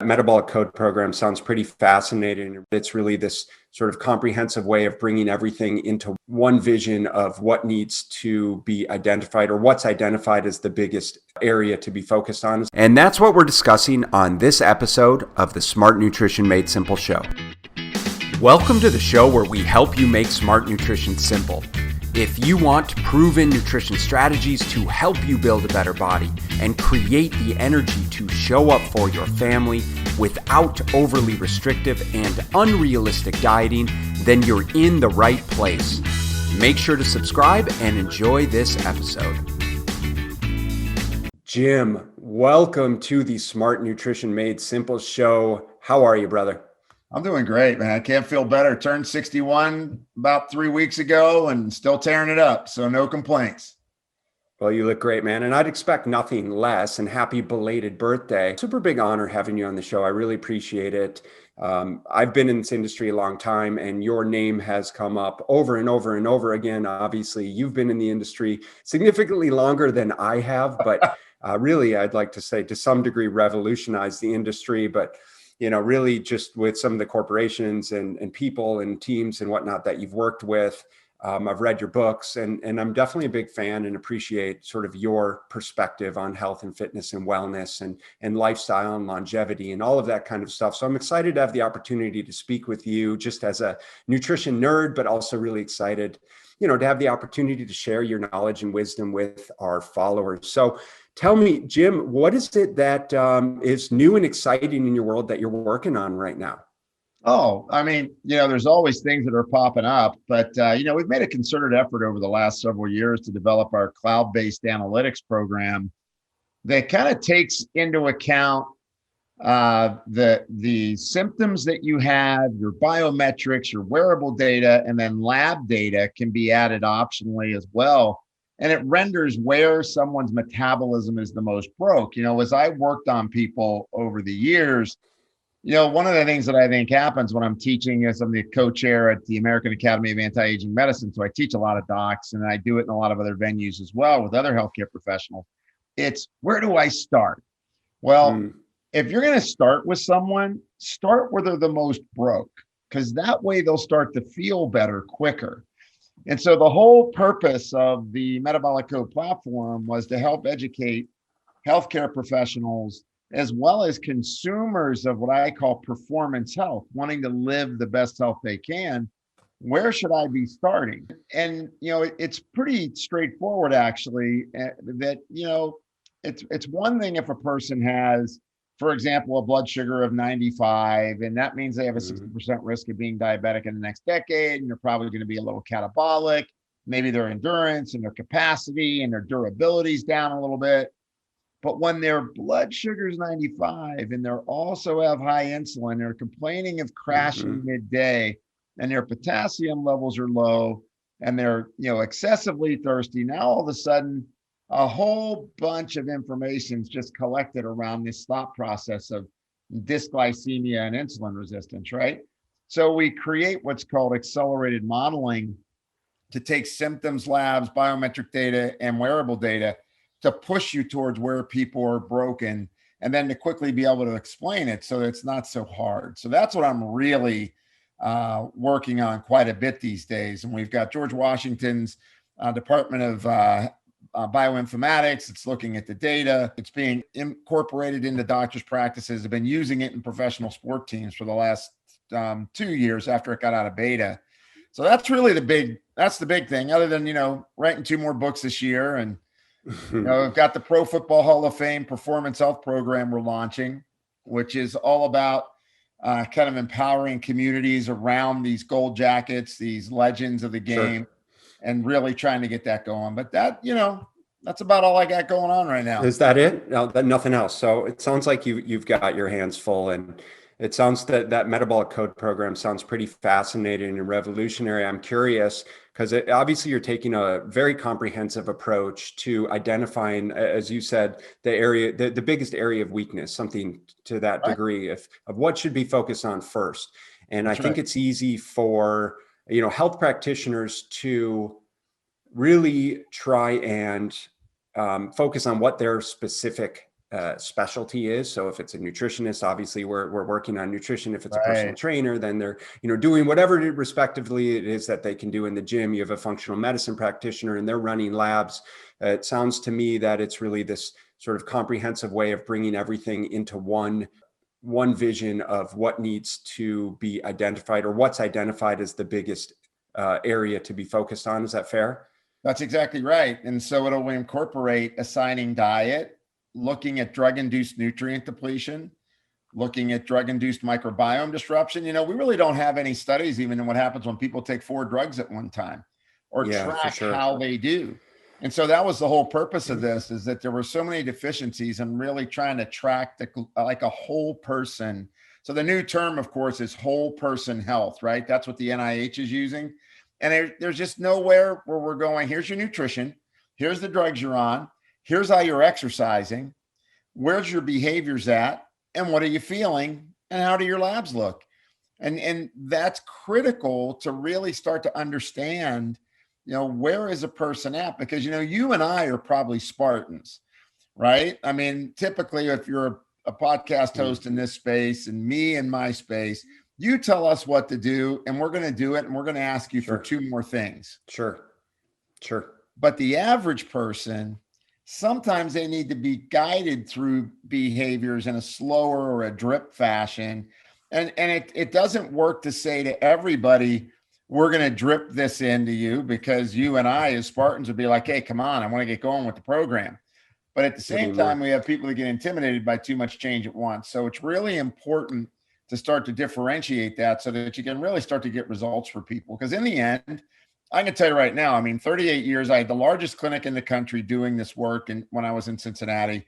Metabolic Code program sounds pretty fascinating. It's really this sort of comprehensive way of bringing everything into one vision of what needs to be identified, or what's identified as the biggest area to be focused on. And that's what we're discussing on this episode of the Smart Nutrition Made Simple show. Welcome to the show where we help you make smart nutrition simple. If you want proven nutrition strategies to help you build a better body and create the energy to show up for your family without overly restrictive and unrealistic dieting, then you're in the right place. Make sure to subscribe and enjoy this episode. Jim, welcome to the Smart Nutrition Made Simple show. How are you, brother? I'm doing great, man. I can't feel better. Turned 61 about 3 weeks ago and still tearing it up. So no complaints. Well, you look great, man. And I'd expect nothing less. And happy belated birthday. Super big honor having you on the show. I really appreciate it. I've been in this industry a long time, and your name has come up over and over and over again. Obviously, you've been in the industry significantly longer than I have, but really, I'd like to say to some degree revolutionized the industry. But really just with some of the corporations and people and teams and whatnot that you've worked with. I've read your books, and I'm definitely a big fan and appreciate sort of your perspective on health and fitness and wellness and lifestyle and longevity and all of that kind of stuff. So I'm excited to have the opportunity to speak with you just as a nutrition nerd, but also really excited, to have the opportunity to share your knowledge and wisdom with our followers. So tell me, Jim, what is it that is new and exciting in your world that you're working on right now? Oh, I mean, there's always things that are popping up, but, we've made a concerted effort over the last several years to develop our cloud-based analytics program that kind of takes into account the symptoms that you have, your biometrics, your wearable data, and then lab data can be added optionally as well. And it renders where someone's metabolism is the most broke. As I worked on people over the years, one of the things that I think happens when I'm teaching is I'm the co-chair at the American Academy of Anti-Aging Medicine. So I teach a lot of docs, and I do it in a lot of other venues as well with other healthcare professionals. It's where do I start? Well, if you're going to start with someone, start where they're the most broke, because that way they'll start to feel better quicker. And so the whole purpose of the Metabolic Code platform was to help educate healthcare professionals as well as consumers of what I call performance health, wanting to live the best health they can. Where should I be starting? And, it's pretty straightforward, actually, that, it's one thing if a person has, for example, a blood sugar of 95, and that means they have a 60% risk of being diabetic in the next decade, and they're probably going to be a little catabolic. Maybe their endurance and their capacity and their durability is down a little bit. But when their blood sugar is 95 and they also have high insulin, they're complaining of crashing midday, and their potassium levels are low, and they're excessively thirsty. Now all of a sudden, a whole bunch of information is just collected around this thought process of dysglycemia and insulin resistance, right? So we create what's called accelerated modeling to take symptoms, labs, biometric data, and wearable data to push you towards where people are broken, and then to quickly be able to explain it so that it's not so hard. So that's what I'm really working on quite a bit these days. And we've got George Washington's Department of bioinformatics. It's looking at the data. It's being incorporated into doctors' practices. I've been using it in professional sport teams for the last 2 years after it got out of beta. So that's really the big thing, other than, writing 2 more books this year. And, we've got the Pro Football Hall of Fame Performance Health Program we're launching, which is all about kind of empowering communities around these gold jackets, these legends of the game. Sure. And really trying to get that going. But that, that's about all I got going on right now. Is that it? No, nothing else. So it sounds like you've got your hands full, and it sounds that Metabolic Code program sounds pretty fascinating and revolutionary. I'm curious because obviously you're taking a very comprehensive approach to identifying, as you said, the biggest area of weakness, something to that degree of what should be focused on first. And I think it's easy for health practitioners to really try and focus on what their specific specialty is. So if it's a nutritionist, obviously we're working on nutrition. If it's a personal Right. trainer, then they're, doing whatever respectively it is that they can do in the gym. You have a functional medicine practitioner and they're running labs. It sounds to me that it's really this sort of comprehensive way of bringing everything into one vision of what needs to be identified, or what's identified as the biggest area to be focused on. Is that fair? That's exactly right. And so it'll incorporate assigning diet, looking at drug-induced nutrient depletion, looking at drug-induced microbiome disruption. We really don't have any studies even in what happens when people take 4 drugs at one time, or Yeah, for track sure. how they do. And so that was the whole purpose of this, is that there were so many deficiencies and really trying to track like a whole person. So the new term, of course, is whole person health, right? That's what the NIH is using. And there's just nowhere where we're going, here's your nutrition, here's the drugs you're on, here's how you're exercising, where's your behaviors at, and what are you feeling, and how do your labs look? And that's critical to really start to understand, where is a person at? Because, you and I are probably Spartans, right? I mean, typically, if you're a podcast host in this space and me in my space, you tell us what to do and we're going to do it. And we're going to ask you for 2 more things. Sure. But the average person, sometimes they need to be guided through behaviors in a slower or a drip fashion. And it doesn't work to say to everybody, we're going to drip this into you, because you and I as Spartans would be like, hey, come on, I want to get going with the program. But at the same time, we have people that get intimidated by too much change at once. So it's really important to start to differentiate that so that you can really start to get results for people. Because in the end, I can tell you right now, 38 years, I had the largest clinic in the country doing this work when I was in Cincinnati.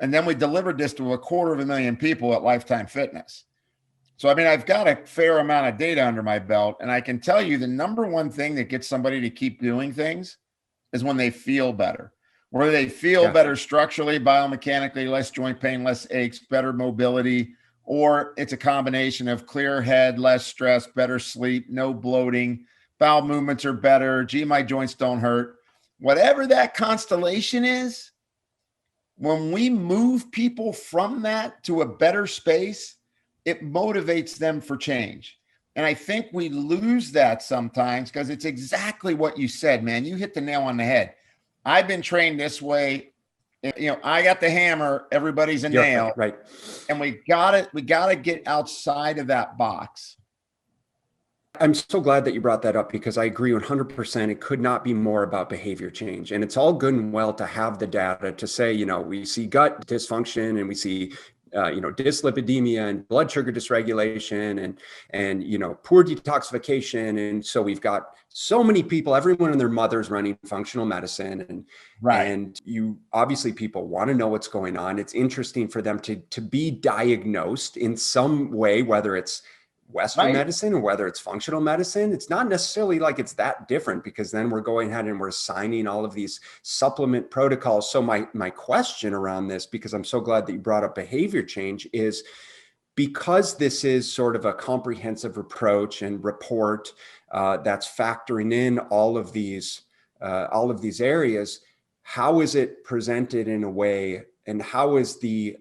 And then we delivered this to 250,000 people at Lifetime Fitness. So, I've got a fair amount of data under my belt. And I can tell you the number one thing that gets somebody to keep doing things is when they feel better. Where they feel better structurally, biomechanically, less joint pain, less aches, better mobility, or it's a combination of clear head, less stress, better sleep, no bloating, bowel movements are better, gee, my joints don't hurt. Whatever that constellation is, when we move people from that to a better space, it motivates them for change. And I think we lose that sometimes, because it's exactly what you said, man. You hit the nail on the head. I've been trained this way. I got the hammer, everybody's a nail. Right. And we gotta get outside of that box. I'm so glad that you brought that up, because I agree 100%. It could not be more about behavior change. And it's all good and well to have the data to say, we see gut dysfunction and we see dyslipidemia and blood sugar dysregulation and poor detoxification. And so we've got so many people, everyone and their mother's running functional medicine. And you obviously, people want to know what's going on. It's interesting for them to be diagnosed in some way, whether it's Western medicine or whether it's functional medicine. It's not necessarily like it's that different, because then we're going ahead and we're assigning all of these supplement protocols. So my question around this, because I'm so glad that you brought up behavior change, is because this is sort of a comprehensive approach and report that's factoring in all of these areas, how is it presented in a way, and how is the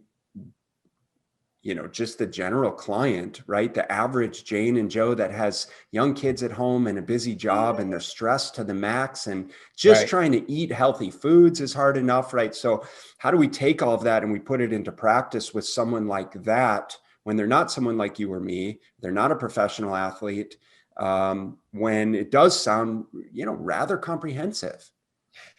just the general client, right? The average Jane and Joe that has young kids at home and a busy job and they're stressed to the max, and just trying to eat healthy foods is hard enough, right? So how do we take all of that and we put it into practice with someone like that, when they're not someone like you or me, they're not a professional athlete, when it does sound, rather comprehensive?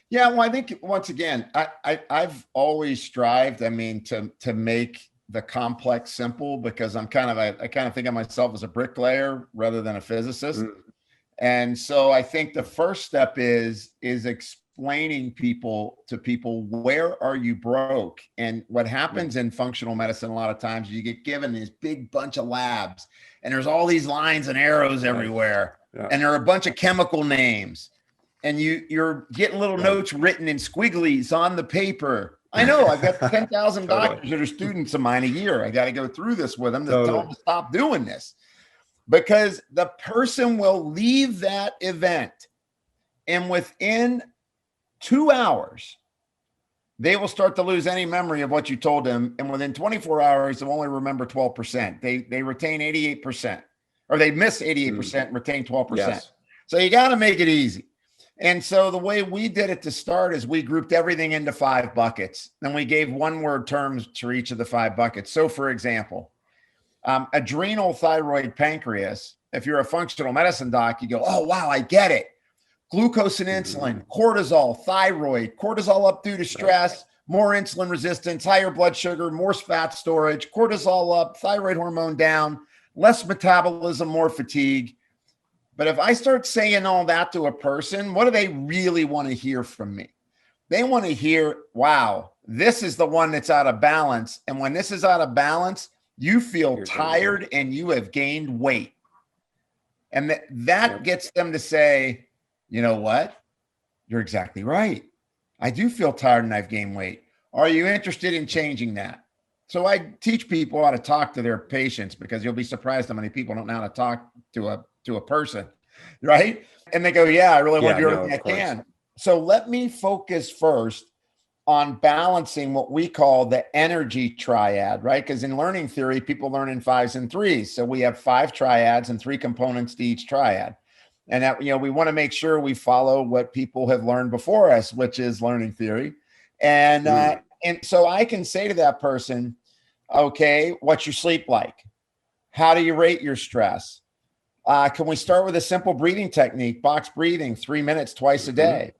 Yeah, well, I think once again, I've always strived, to make the complex simple, because I kind of think of myself as a bricklayer rather than a physicist. And so I think the first step is explaining to people, where are you broke? And what happens in functional medicine a lot of times, you get given this big bunch of labs and there's all these lines and arrows everywhere. And there are a bunch of chemical names, and you're getting little notes written in squigglies on the paper. I know, I've got 10,000 doctors that are students of mine a year. I got to go through this with them to tell them to stop doing this, because the person will leave that event and within 2 hours, they will start to lose any memory of what you told them. And within 24 hours, they'll only remember 12%. They retain 88%, or they miss 88% and retain 12%. Yes. So you got to make it easy. And so the way we did it to start is we grouped everything into 5 buckets. And we gave 1-word terms to each of the 5 buckets. So for example, adrenal, thyroid, pancreas. If you're a functional medicine doc, you go, oh, wow, I get it. Glucose and insulin, cortisol, thyroid, cortisol up due to stress, more insulin resistance, higher blood sugar, more fat storage, cortisol up, thyroid hormone down, less metabolism, more fatigue. But if I start saying all that to a person, what do they really want to hear from me? They want to hear, wow, this is the one that's out of balance. And when this is out of balance, you feel tired and you have gained weight. And that gets them to say, you know what? You're exactly right. I do feel tired and I've gained weight. Are you interested in changing that? So I teach people how to talk to their patients, because you'll be surprised how many people don't know how to talk to a person, right? And they go, yeah, I really want to do everything I can. So let me focus first on balancing what we call the energy triad, right? Because in learning theory, people learn in 5s and 3s. So we have 5 triads and 3 components to each triad. And that, we want to make sure we follow what people have learned before us, which is learning theory. And so I can say to that person, okay, what's your sleep like? How do you rate your stress? Can we start with a simple breathing technique, box breathing, 3 minutes twice a day?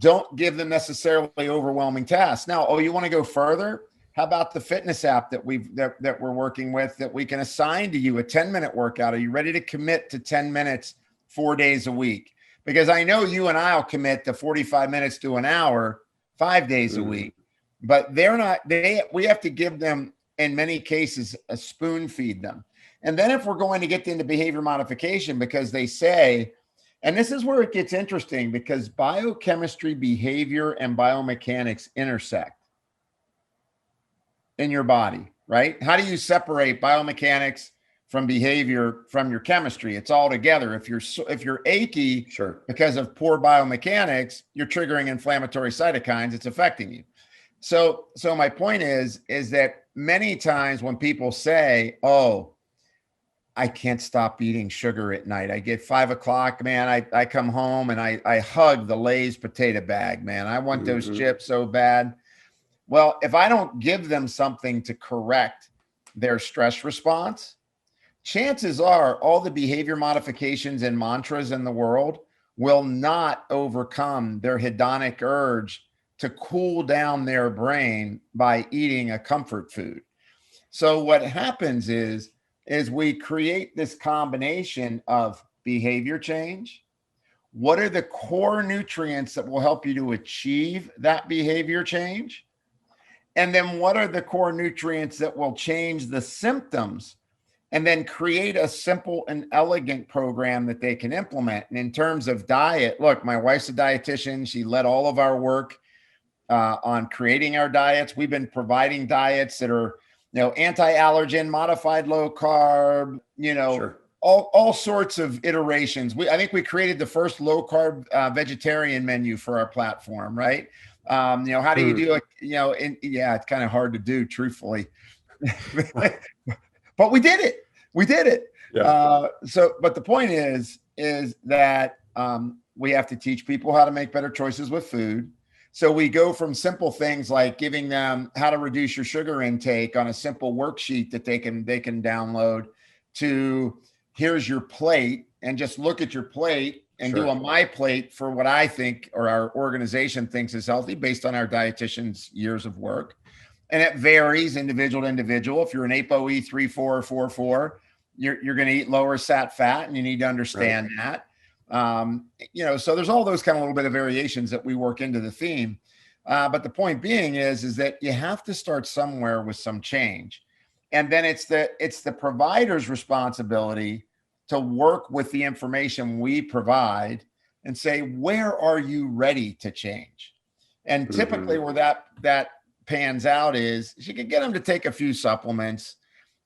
Don't give them necessarily overwhelming tasks. Now, you want to go further? How about the fitness app that we're working with, that we can assign to you a 10-minute workout? Are you ready to commit to 10 minutes 4 days a week? Because I know you and I'll commit to 45 minutes to an hour, 5 days a week, but we have to give them, in many cases, a spoon feed them. And then if we're going to get into behavior modification, because they say, and this is where it gets interesting, because biochemistry, behavior, and biomechanics intersect in your body, right? How do you separate biomechanics from behavior from your chemistry? It's all together. If you're achy because of poor biomechanics, you're triggering inflammatory cytokines. It's affecting you. So my point is that many times when people say, oh, I can't stop eating sugar at night. I get 5 o'clock, man. I come home and I hug the Lay's potato bag, man. I want those chips so bad. Well, if I don't give them something to correct their stress response, chances are all the behavior modifications and mantras in the world will not overcome their hedonic urge to cool down their brain by eating a comfort food. So what happens is we create this combination of behavior change. What are the core nutrients that will help you to achieve that behavior change? And then what are the core nutrients that will change the symptoms, and then create a simple and elegant program that they can implement? And in terms of diet, look, my wife's a dietitian. She led all of our work on creating our diets. We've been providing diets that are, anti-allergen, modified low carb, all sorts of iterations. I think we created the first low carb vegetarian menu for our platform, right? How do you do it? It's kind of hard to do, truthfully, but we did it. Yeah. But the point is that we have to teach people how to make better choices with food. So we go from simple things like giving them how to reduce your sugar intake on a simple worksheet that they can download, to here's your plate, and just look at your plate and do a my plate for what I think, or our organization thinks, is healthy based on our dietitian's years of work. And it varies individual to individual. If you're an ApoE 3.4 or 4.4, you're going to eat lower sat fat, and you need to understand that. So there's all those kind of little bit of variations that we work into the theme. But the point being is that you have to start somewhere with some change. And then it's the provider's responsibility to work with the information we provide and say, where are you ready to change? And typically where that pans out is you can get them to take a few supplements.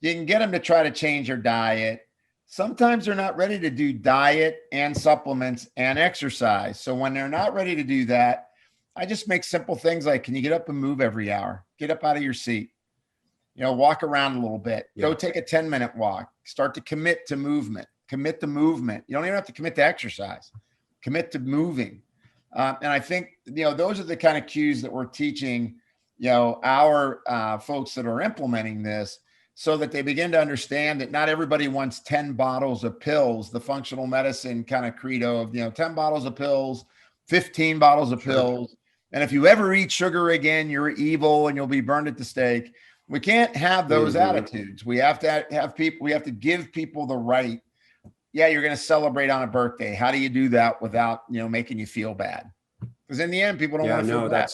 You can get them to try to change their diet. Sometimes they're not ready to do diet and supplements and exercise. So when they're not ready to do that, I just make simple things like, can you get up and move every hour? Get up out of your seat, walk around a little bit, go take a 10-minute walk, start to commit to movement, commit to movement. You don't even have to commit to exercise, commit to moving. And I think, those are the kind of cues that we're teaching, our folks that are implementing this, so that they begin to understand that not everybody wants 10 bottles of pills, the functional medicine kind of credo of, 10 bottles of pills, 15 bottles of pills. And if you ever eat sugar again, you're evil and you'll be burned at the stake. We can't have those attitudes. We have to have people, we have to give people the right. Yeah, you're going to celebrate on a birthday. How do you do that without, making you feel bad? Because in the end, people don't want to feel bad.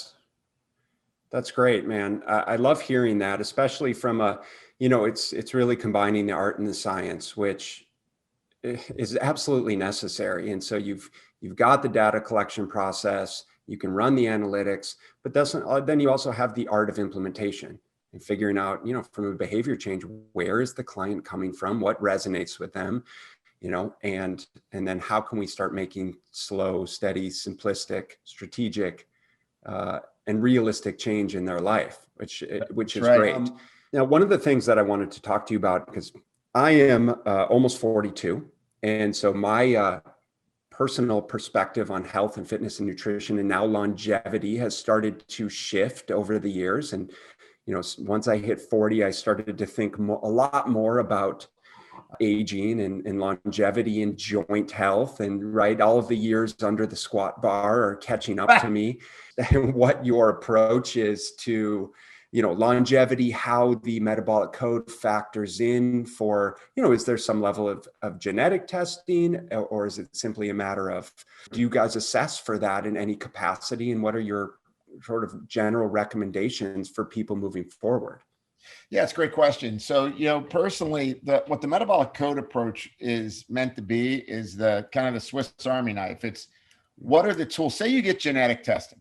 That's great, man. I love hearing that, especially from it's really combining the art and the science, which is absolutely necessary. And so you've got the data collection process, you can run the analytics, but then you also have the art of implementation and figuring out, from a behavior change, where is the client coming from, what resonates with them, and then how can we start making slow, steady, simplistic, strategic, and realistic change in their life, which is great. Now, one of the things that I wanted to talk to you about, because I am almost 42, and so my personal perspective on health and fitness and nutrition and now longevity has started to shift over the years. And, once I hit 40, I started to think a lot more about aging and longevity and joint health, and all of the years under the squat bar are catching up to me, and what your approach is to longevity, how the metabolic code factors in for, is there some level of genetic testing, or is it simply a matter of, do you guys assess for that in any capacity, and what are your sort of general recommendations for people moving forward? Yeah, it's a great question. So, personally, what the metabolic code approach is meant to be is the kind of the Swiss Army knife. It's what are the tools? Say you get genetic testing.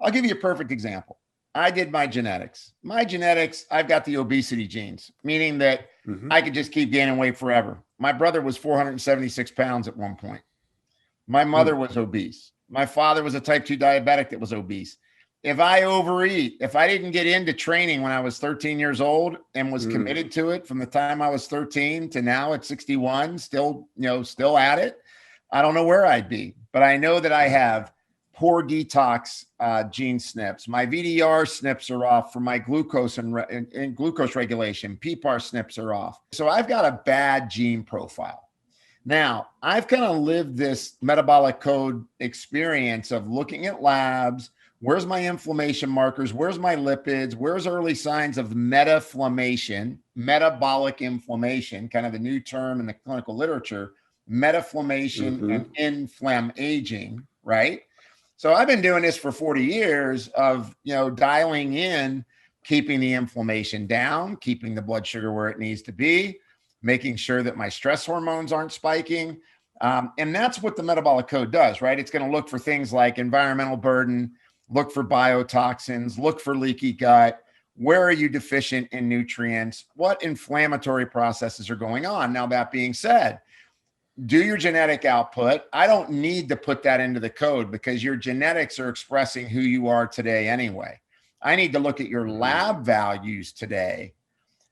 I'll give you a perfect example. I did my genetics. I've got the obesity genes, meaning that I could just keep gaining weight forever. My brother was 476 pounds at one point. My mother was obese. My father was a type 2 diabetic that was obese. If I overeat, if I didn't get into training when I was 13 years old and was committed to it from the time I was 13 to now at 61, still at it, I don't know where I'd be, but I know that I have poor detox gene SNPs. My VDR SNPs are off for my glucose and glucose regulation. PPAR SNPs are off. So I've got a bad gene profile. Now, I've kind of lived this metabolic code experience of looking at labs. Where's my inflammation markers? Where's my lipids? Where's early signs of metaflammation, metabolic inflammation, kind of the new term in the clinical literature, metaflammation and inflam aging, right? So I've been doing this for 40 years of, dialing in, keeping the inflammation down, keeping the blood sugar where it needs to be, making sure that my stress hormones aren't spiking. And that's what the metabolic code does, right? It's going to look for things like environmental burden, look for biotoxins, look for leaky gut. Where are you deficient in nutrients? What inflammatory processes are going on? Now, that being said, do your genetic output. I don't need to put that into the code because your genetics are expressing who you are today anyway. I need to look at your lab values today.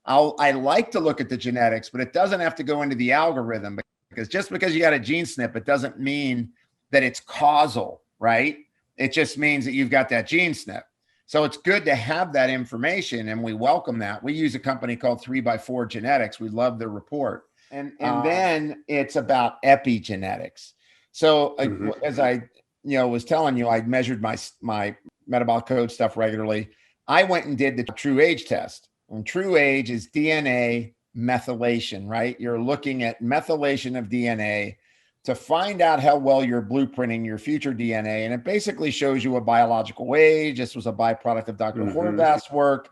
I like to look at the genetics, but it doesn't have to go into the algorithm, because just because you got a gene SNP, it doesn't mean that it's causal, right? It just means that you've got that gene SNP. So it's good to have that information, and we welcome that. We use a company called 3x4 Genetics. We love their report. And then it's about epigenetics. So as I was telling you, I measured my metabolic code stuff regularly. I went and did the true age test. And true age is DNA methylation, right? You're looking at methylation of DNA to find out how well you're blueprinting your future DNA. And it basically shows you a biological age. This was a byproduct of Dr. Horvath's work.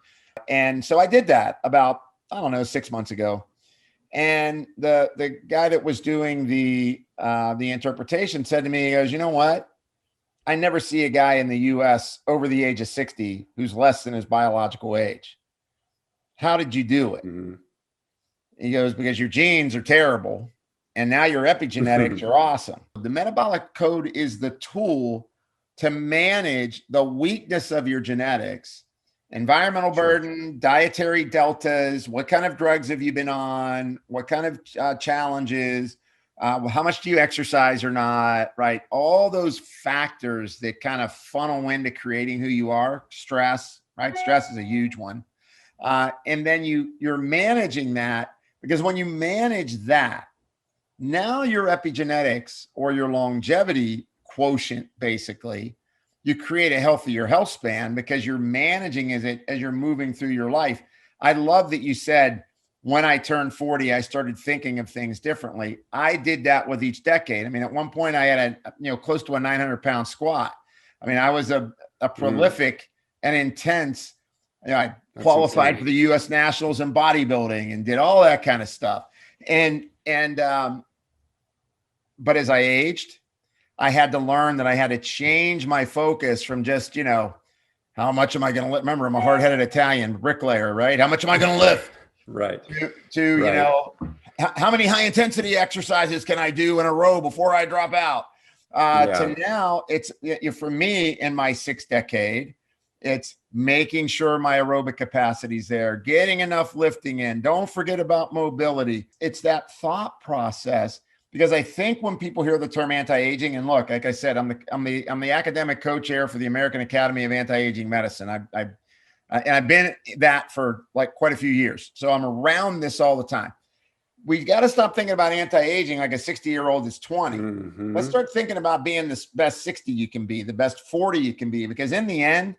And so I did that about, 6 months ago. And the guy that was doing the interpretation said to me, he goes, you know what? I never see a guy in the US over the age of 60 who's less than his biological age. How did you do it? He goes, because your genes are terrible. And now your epigenetics are awesome. The metabolic code is the tool to manage the weakness of your genetics, environmental burden, dietary deltas, what kind of drugs have you been on, what kind of challenges, how much do you exercise or not, right? All those factors that kind of funnel into creating who you are. Stress, right? Stress is a huge one. And then you're managing that, because when you manage that, now your epigenetics or your longevity quotient, basically, you create a healthier health span because you're managing it as you're moving through your life. I love that you said, when I turned 40, I started thinking of things differently. I did that with each decade. I mean, at one point I had close to a 900-pound squat. I mean, I was a prolific and intense, I qualified for the U.S. Nationals in bodybuilding and did all that kind of stuff. But as I aged, I had to learn that I had to change my focus from just, how much am I going to lift? Remember, I'm a hard-headed Italian bricklayer, right? How much am I going to lift? Right. To how many high-intensity exercises can I do in a row before I drop out? To now, it's for me in my 6th decade, it's making sure my aerobic capacity is there, getting enough lifting in. Don't forget about mobility. It's that thought process. Because I think when people hear the term anti-aging, and look, like I said, I'm the academic co-chair for the American Academy of Anti-Aging Medicine. I've been that for like quite a few years, so I'm around this all the time. We've got to stop thinking about anti-aging like a 60-year-old is 20. Mm-hmm. Let's start thinking about being the best 60 you can be, the best 40 you can be, because in the end,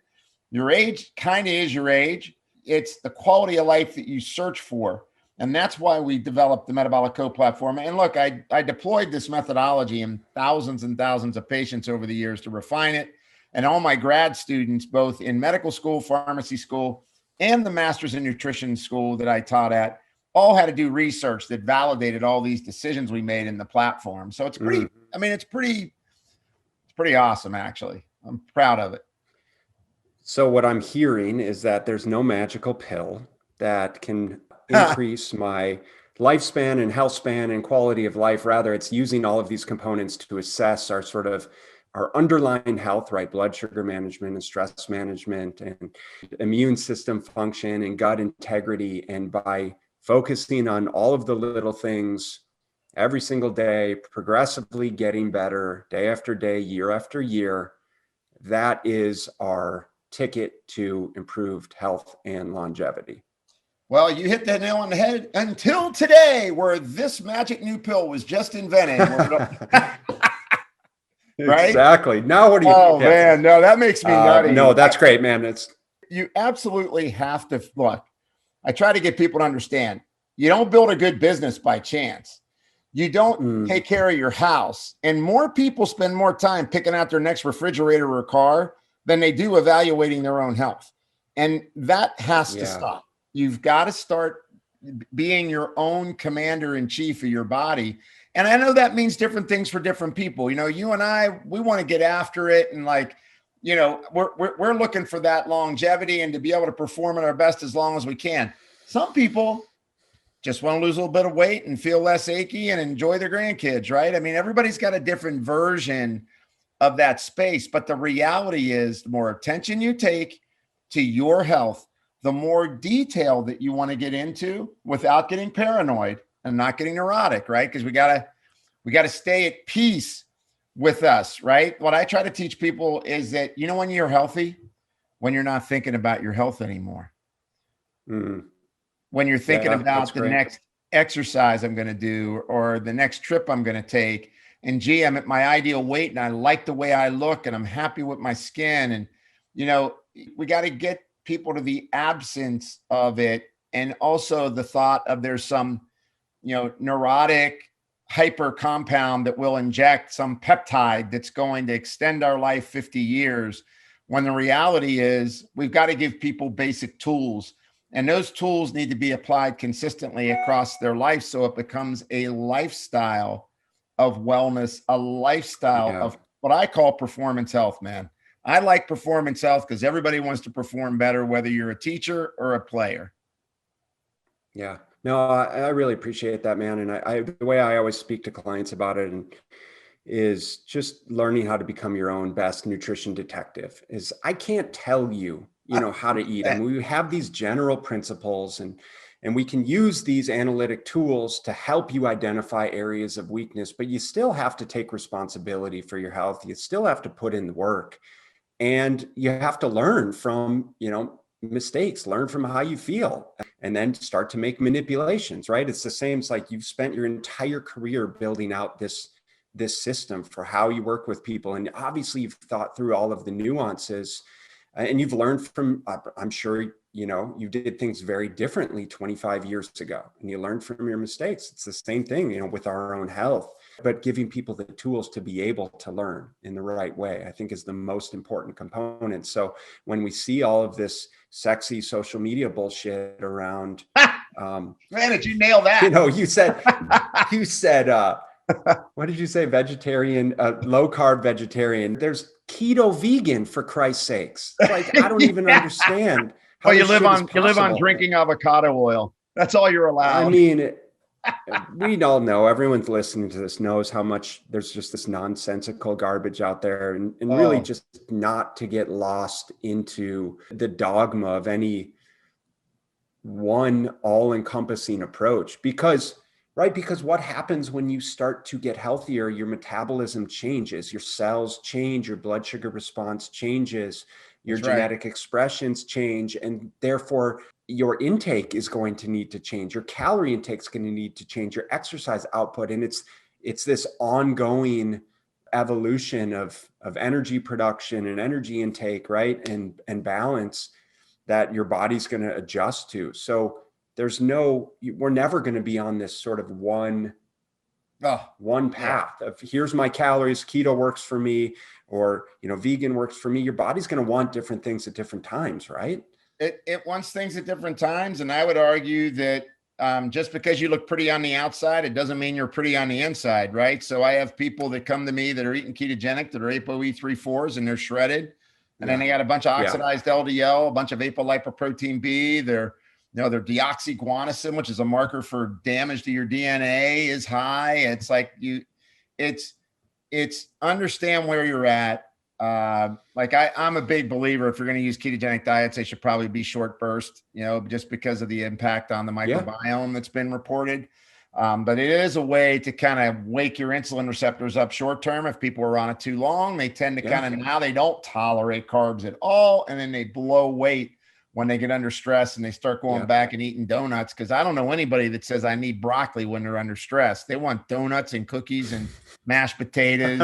your age kind of is your age. It's the quality of life that you search for. And that's why we developed the Metabolic Code platform. And look, I deployed this methodology in thousands and thousands of patients over the years to refine it. And all my grad students, both in medical school, pharmacy school, and the master's in nutrition school that I taught at, all had to do research that validated all these decisions we made in the platform. So it's pretty, it's pretty awesome, actually. I'm proud of it. So what I'm hearing is that there's no magical pill that can increase my lifespan and health span and quality of life. Rather, it's using all of these components to assess our underlying health, right? Blood sugar management and stress management and immune system function and gut integrity. And by focusing on all of the little things every single day, progressively getting better day after day, year after year, that is our ticket to improved health and longevity. Well, you hit the nail on the head until today, where this magic new pill was just invented. Right? Exactly. Now what do you? Oh, man, no, that makes me nutty. No, that's great, man. You absolutely have to look. I try to get people to understand. You don't build a good business by chance. You don't take care of your house. And more people spend more time picking out their next refrigerator or car than they do evaluating their own health. And that has to stop. You've got to start being your own commander in chief of your body. And I know that means different things for different people. You and I, we want to get after it. And we're looking for that longevity and to be able to perform at our best as long as we can. Some people just want to lose a little bit of weight and feel less achy and enjoy their grandkids, right? I mean, everybody's got a different version of that space. But the reality is, the more attention you take to your health, the more detail that you want to get into without getting paranoid and not getting neurotic, right? Because we gotta stay at peace with us, right? What I try to teach people is that, when you're healthy, when you're not thinking about your health anymore, when you're thinking about the next exercise I'm going to do or the next trip I'm going to take, and gee, I'm at my ideal weight and I like the way I look and I'm happy with my skin. And, we got to get people to the absence of it. And also the thought of there's some, neurotic hyper compound that will inject some peptide that's going to extend our life 50 years. When the reality is we've got to give people basic tools, and those tools need to be applied consistently across their life. So it becomes a lifestyle of wellness, a lifestyle of what I call performance health, man. I like performance health because everybody wants to perform better, whether you're a teacher or a player. Yeah, no, I really appreciate that, man. And the way I always speak to clients about it, and is just learning how to become your own best nutrition detective. Is I can't tell you, how to eat. I mean, we have these general principles, and we can use these analytic tools to help you identify areas of weakness, but you still have to take responsibility for your health. You still have to put in the work, and you have to learn from, mistakes, learn from how you feel, and then start to make manipulations, right? It's the same. It's like you've spent your entire career building out this system for how you work with people. And obviously you've thought through all of the nuances, and you've learned from, I'm sure, you did things very differently 25 years ago, and you learned from your mistakes. It's the same thing, with our own health, but giving people the tools to be able to learn in the right way, I think, is the most important component. So when we see all of this sexy social media bullshit around, man, did you nail that? you said, what did you say? Vegetarian, low carb vegetarian. There's keto vegan, for Christ's sakes. It's like, I don't even understand. How you live on drinking avocado oil. That's all you're allowed. I mean, we all know, everyone's listening to this knows how much there's just this nonsensical garbage out there, and really just not to get lost into the dogma of any one all-encompassing approach, because what happens when you start to get healthier? Your metabolism changes, your cells change, your blood sugar response changes, your genetic expressions change, and therefore your intake is going to need to change. Your calorie intake is going to need to change, your exercise output. And it's this ongoing evolution of energy production and energy intake, right? And balance that your body's going to adjust to. So we're never going to be on this sort of one path of, here's my calories, keto works for me, or, vegan works for me. Your body's going to want different things at different times, right? It wants things at different times. And I would argue that just because you look pretty on the outside, it doesn't mean you're pretty on the inside, right? So I have people that come to me that are eating ketogenic, that are ApoE3/4s, and they're shredded. And then they got a bunch of oxidized LDL, a bunch of apolipoprotein B. Their deoxyguanosine, which is a marker for damage to your DNA, is high. It's like it's understand where you're at. I'm a big believer, if you're going to use ketogenic diets, they should probably be short burst, just because of the impact on the microbiome that's been reported. But it is a way to kind of wake your insulin receptors up short term. If people are on it too long, they tend to now they don't tolerate carbs at all. And then they blow weight when they get under stress, and they start going back and eating donuts. Cause I don't know anybody that says I need broccoli when they're under stress. They want donuts and cookies and mashed potatoes.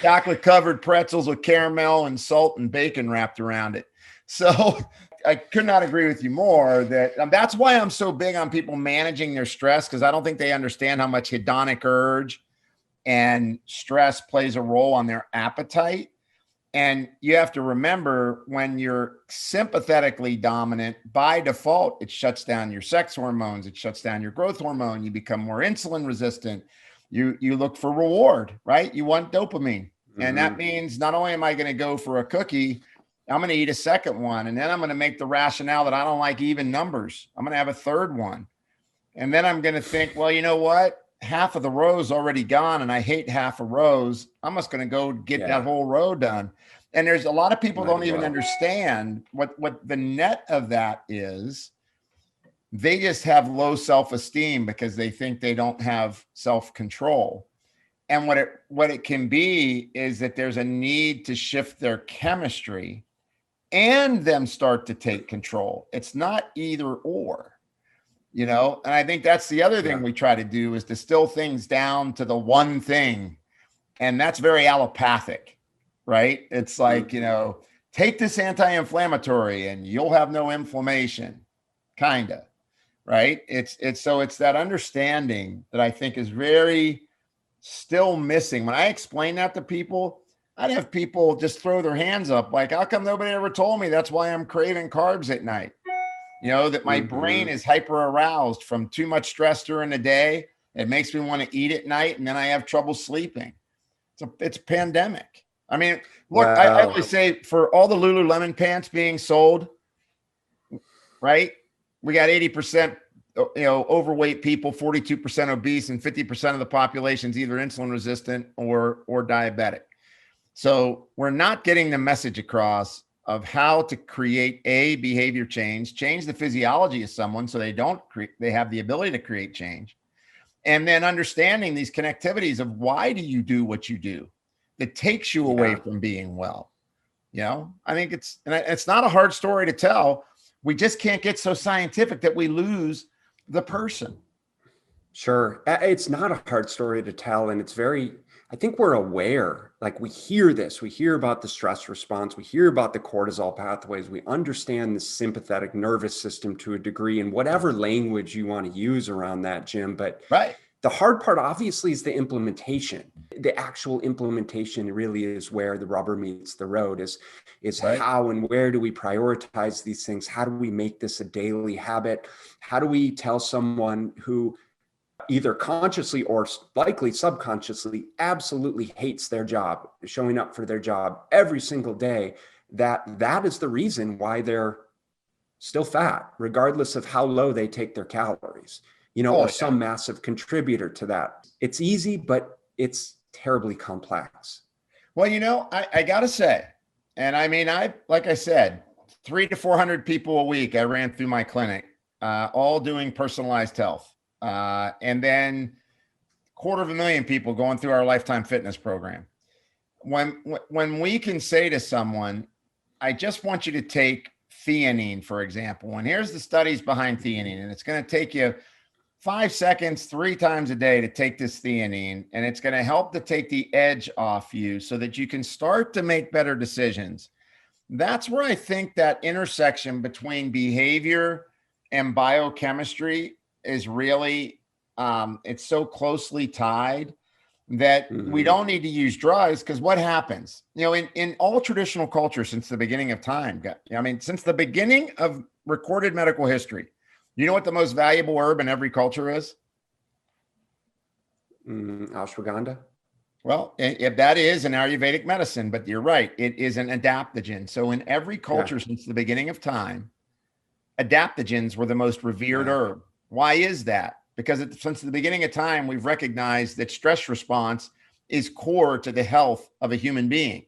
Chocolate covered pretzels with caramel and salt and bacon wrapped around it. So I could not agree with you more that's why I'm so big on people managing their stress. Cause I don't think they understand how much hedonic urge and stress plays a role on their appetite. And you have to remember, when you're sympathetically dominant, by default, it shuts down your sex hormones. It shuts down your growth hormone. You become more insulin resistant. You look for reward, right? You want dopamine. Mm-hmm. And that means not only am I going to go for a cookie, I'm going to eat a second one. And then I'm going to make the rationale that I don't like even numbers. I'm going to have a third one. And then I'm going to think, well, you know what? Half of the row's already gone, and I hate half a row's. I'm just going to go get that whole row done. And there's a lot of people don't even understand what the net of that is. They just have low self-esteem because they think they don't have self-control. And what it can be is that there's a need to shift their chemistry and them start to take control. It's not either or. And I think that's the other thing we try to do, is distill things down to the one thing. And that's very allopathic, right? It's like, take this anti-inflammatory and you'll have no inflammation, kind of, right? It's that understanding that I think is very still missing. When I explain that to people, I'd have people just throw their hands up. Like, how come nobody ever told me that's why I'm craving carbs at night? That my brain is hyper aroused from too much stress during the day. It makes me want to eat at night, and then I have trouble sleeping. It's a pandemic. I mean, look, I always say, for all the Lululemon pants being sold, right? We got 80% overweight people, 42% obese, and 50% of the population is either insulin resistant or diabetic. So we're not getting the message across of how to create a behavior change the physiology of someone so they have the ability to create change. And then understanding these connectivities of why do you do what you do that takes you away from being well. I think it's not a hard story to tell. We just can't get so scientific that we lose the person. Sure. It's not a hard story to tell. And I think we're aware, like we hear about the stress response. We hear about the cortisol pathways. We understand the sympathetic nervous system to a degree in whatever language you want to use around that, Jim. But the hard part obviously is the implementation. The actual implementation really is where the rubber meets the road, is how and where do we prioritize these things? How do we make this a daily habit? How do we tell someone who either consciously or likely subconsciously absolutely hates their job, showing up for their job every single day, that is the reason why they're still fat, regardless of how low they take their calories, or some massive contributor to that. It's easy, but it's terribly complex. Well, I got to say, and I mean, like I said, 300 to 400 people a week, I ran through my clinic, all doing personalized health. And then 250,000 people going through our lifetime fitness program. When we can say to someone, I just want you to take theanine, for example, and here's the studies behind theanine, and it's going to take you 5 seconds, 3 times a day to take this theanine, and it's going to help to take the edge off you so that you can start to make better decisions. That's where I think that intersection between behavior and biochemistry is really, it's so closely tied that we don't need to use drugs. Because what happens, in all traditional cultures since the beginning of time, since the beginning of recorded medical history, you know what the most valuable herb in every culture is? Ashwagandha. Well, if that is an Ayurvedic medicine, but you're right, it is an adaptogen. So in every culture since the beginning of time, adaptogens were the most revered herb. Why is that? Because since the beginning of time, we've recognized that stress response is core to the health of a human being.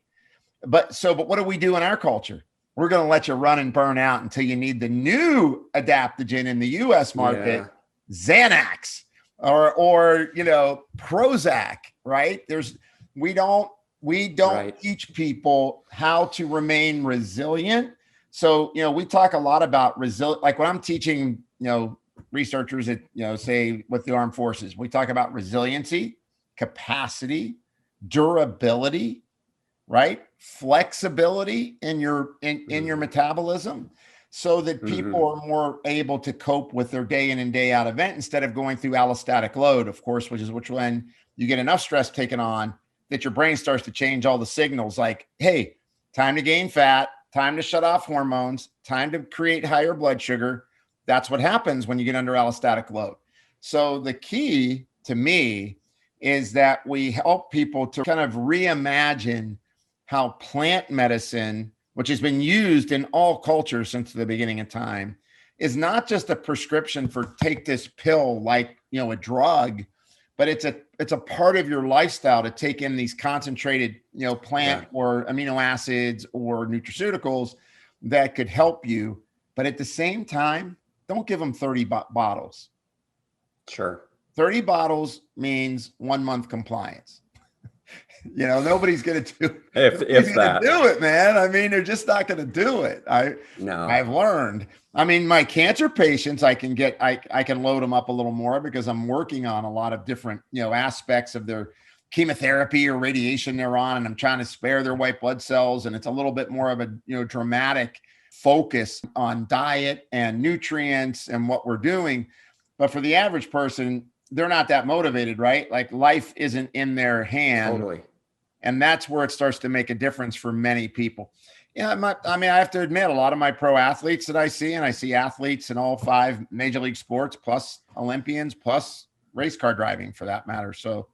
But what do we do in our culture? We're going to let you run and burn out until you need the new adaptogen in the US market, Xanax or Prozac, right? We don't teach people how to remain resilient. So, we talk a lot about resilience. Like when I'm teaching, researchers at, say with the armed forces, we talk about resiliency, capacity, durability, right? Flexibility in your metabolism, so that people are more able to cope with their day in and day out event instead of going through allostatic load, of course, which when you get enough stress taken on that your brain starts to change all the signals like, hey, time to gain fat, time to shut off hormones, time to create higher blood sugar. That's what happens when you get under allostatic load. So the key to me is that we help people to kind of reimagine how plant medicine, which has been used in all cultures since the beginning of time, is not just a prescription for take this pill like, a drug, but it's a part of your lifestyle to take in these concentrated, plant or amino acids or nutraceuticals that could help you. But at the same time, don't give them 30 bottles. Sure. 30 bottles means 1 month compliance. Nobody's going to do if that. Do it, man. I mean, they're just not going to do it. I've learned. I mean, my cancer patients, I can load them up a little more because I'm working on a lot of different, aspects of their chemotherapy or radiation they're on, and I'm trying to spare their white blood cells. And it's a little bit more of a, dramatic focus on diet and nutrients and what we're doing. But for the average person, they're not that motivated, right? Like life isn't in their hand. Totally. And that's where it starts to make a difference for many people. I have to admit, a lot of my pro athletes that I see, and I see athletes in all 5 major league sports, plus Olympians, plus race car driving for that matter. So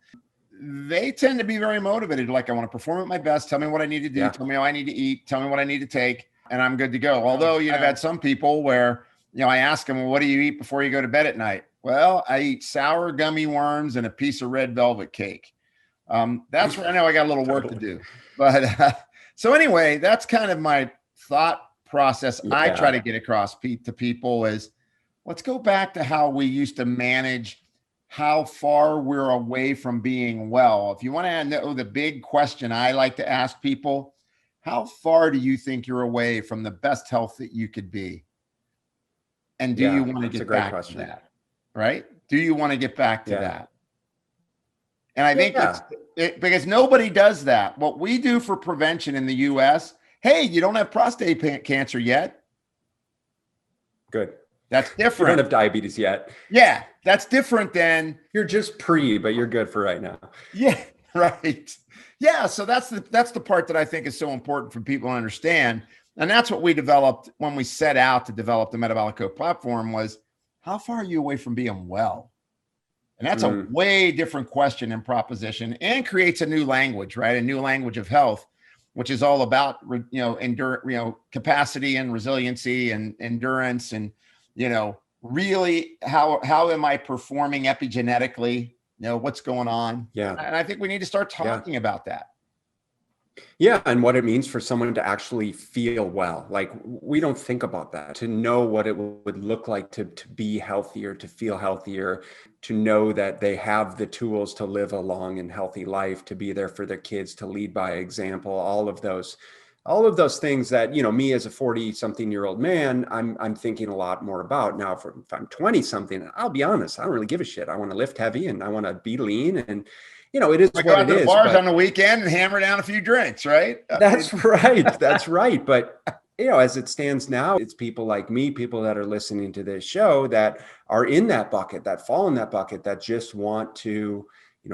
they tend to be very motivated. Like, I want to perform at my best. Tell me what I need to do. Tell me how I need to eat. Tell me what I need to take. And I'm good to go. Although, I've had some people where, I ask them, well, what do you eat before you go to bed at night? Well, I eat sour gummy worms and a piece of red velvet cake. That's where I know I got a little work to do. But so anyway, that's kind of my thought process. Yeah. I try to get across to people is, let's go back to how we used to manage how far we're away from being well. If you want to know the big question I like to ask people, how far do you think you're away from the best health that you could be? And do you want to get back to that? Right? Do you want to get back to that? And I think because nobody does that. What we do for prevention in the US, hey, you don't have prostate cancer yet. Good. That's different. You don't have diabetes yet. Yeah, that's different than you're just but you're good for right now. Yeah, right. Yeah, so that's the part that I think is so important for people to understand. And that's what we developed when we set out to develop the Metabolic Code platform was, how far are you away from being well? And that's a way different question and proposition, and creates a new language, right? A new language of health, which is all about, capacity and resiliency and endurance and, really how am I performing epigenetically? What's going on? Yeah. And I think we need to start talking about that. Yeah. And what it means for someone to actually feel well. Like, we don't think about that, to know what it would look like to be healthier, to feel healthier, to know that they have the tools to live a long and healthy life, to be there for their kids, to lead by example, all of those things that, me as a 40-something-year-old man, I'm thinking a lot more about now. If I'm 20-something, I'll be honest, I don't really give a shit. I want to lift heavy and I want to be lean, and it is what it is. Bars on the weekend and hammer down a few drinks, right? That's right. That's right. But as it stands now, it's people like me, people that are listening to this show that are in that bucket, that fall in that bucket, that just want to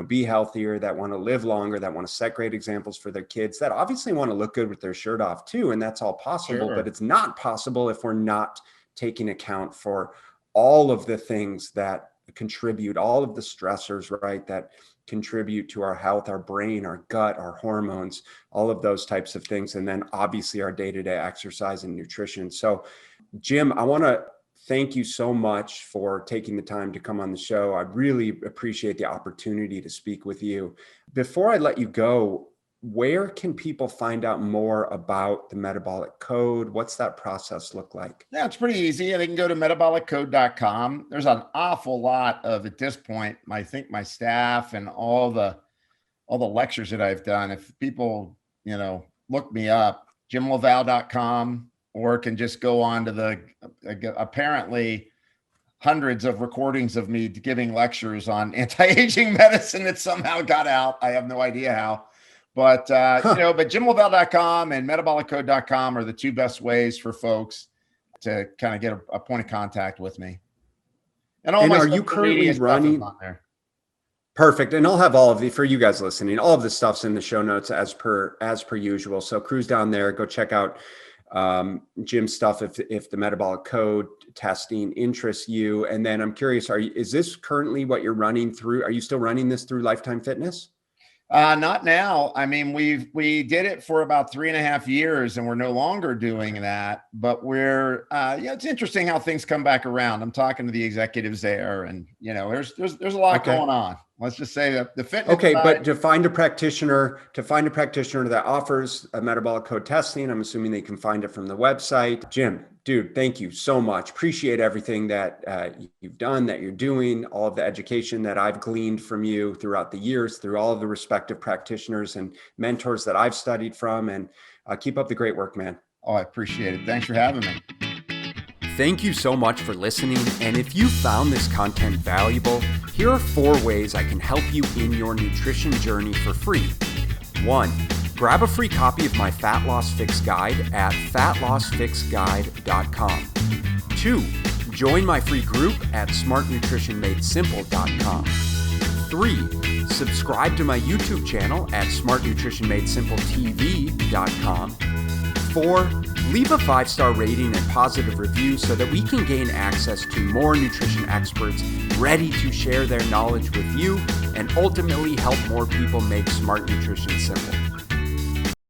be healthier, that want to live longer, that want to set great examples for their kids, that obviously want to look good with their shirt off too. And that's all possible, but it's not possible if we're not taking account for all of the things that contribute, all of the stressors, right, that contribute to our health, our brain, our gut, our hormones, all of those types of things. And then obviously our day-to-day exercise and nutrition. So Jim, I want to thank you so much for taking the time to come on the show. I really appreciate the opportunity to speak with you. Before I let you go, where can people find out more about the Metabolic Code? What's that process look like? Yeah, it's pretty easy. They can go to metaboliccode.com. There's an awful lot of, at this point, I think my staff and all the lectures that I've done, if people, look me up, jimlavalle.com, or can just go on to the apparently hundreds of recordings of me giving lectures on anti-aging medicine that somehow got out. I have no idea how. But, but jimlavalle.com and metaboliccode.com are the two best ways for folks to kind of get a point of contact with me. And are you currently running on there? Perfect. And I'll have all of the, for you guys listening, all of the stuff's in the show notes as per usual. So cruise down there, go check out Jim's stuff if the Metabolic Code testing interests you. And then I'm curious, is this currently what you're running through? Are you still running this through Lifetime Fitness? Not now. I mean, we did it for about 3.5 years and we're no longer doing that, but we're, it's interesting how things come back around. I'm talking to the executives there and, there's a lot going on. Let's just say that the fitness. Okay. Side, but to find a practitioner that offers a Metabolic Code testing, I'm assuming they can find it from the website. Jim, dude, thank you so much. Appreciate everything that you've done, that you're doing, all of the education that I've gleaned from you throughout the years, through all of the respective practitioners and mentors that I've studied from, and keep up the great work, man. Oh, I appreciate it. Thanks for having me. Thank you so much for listening. And if you found this content valuable, here are 4 ways I can help you in your nutrition journey for free. 1, grab a free copy of my Fat Loss Fix Guide at fatlossfixguide.com. 2, join my free group at smartnutritionmadesimple.com. 3, subscribe to my YouTube channel at smartnutritionmadesimple.tv.com. 4, leave a 5-star rating and positive review so that we can gain access to more nutrition experts ready to share their knowledge with you and ultimately help more people make smart nutrition simple.